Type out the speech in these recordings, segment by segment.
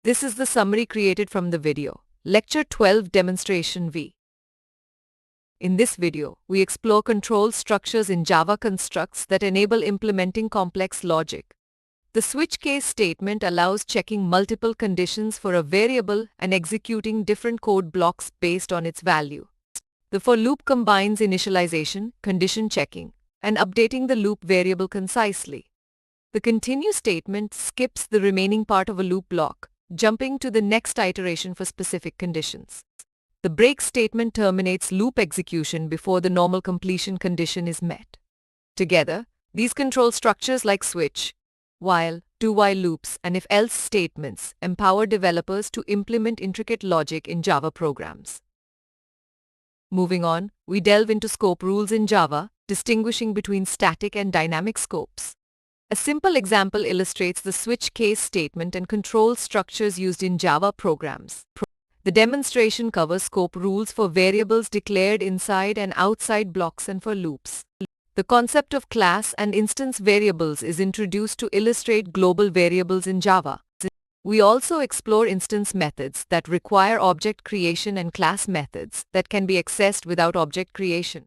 This is the summary created from the video. Lecture 12 Demonstration V. In this video, we explore control structures in Java constructs that enable implementing complex logic. The switch case statement allows checking multiple conditions for a variable and executing different code blocks based on its value. The for loop combines initialization, condition checking, and updating the loop variable concisely. The continue statement skips the remaining part of a loop block, jumping to the next iteration for specific conditions. The break statement terminates loop execution before the normal completion condition is met. Together, these control structures like switch, while, do-while loops, and if-else statements empower developers to implement intricate logic in Java programs. Moving on, we delve into scope rules in Java, distinguishing between static and dynamic scopes. A simple example illustrates the switch case statement and control structures used in Java programs. The demonstration covers scope rules for variables declared inside and outside blocks and for loops. The concept of class and instance variables is introduced to illustrate global variables in Java. We also explore instance methods that require object creation and class methods that can be accessed without object creation.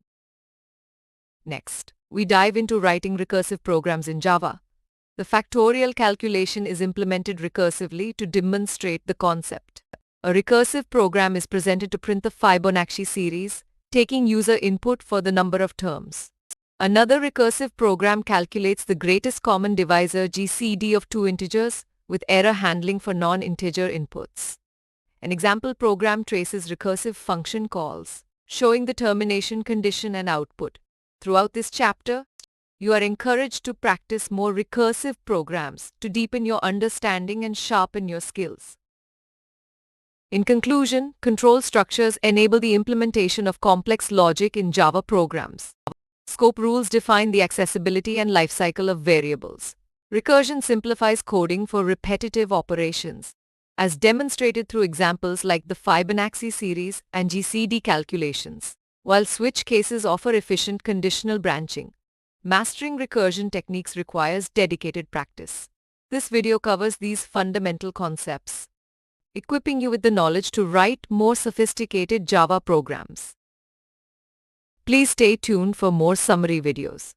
Next, we dive into writing recursive programs in Java. The factorial calculation is implemented recursively to demonstrate the concept. A recursive program is presented to print the Fibonacci series, taking user input for the number of terms. Another recursive program calculates the greatest common divisor GCD of two integers, with error handling for non-integer inputs. An example program traces recursive function calls, showing the termination condition and output. Throughout this chapter, you are encouraged to practice more recursive programs to deepen your understanding and sharpen your skills. In conclusion, control structures enable the implementation of complex logic in Java programs. Scope rules define the accessibility and lifecycle of variables. Recursion simplifies coding for repetitive operations, as demonstrated through examples like the Fibonacci series and GCD calculations, while switch cases offer efficient conditional branching. Mastering recursion techniques requires dedicated practice. This video covers these fundamental concepts, equipping you with the knowledge to write more sophisticated Java programs. Please stay tuned for more summary videos.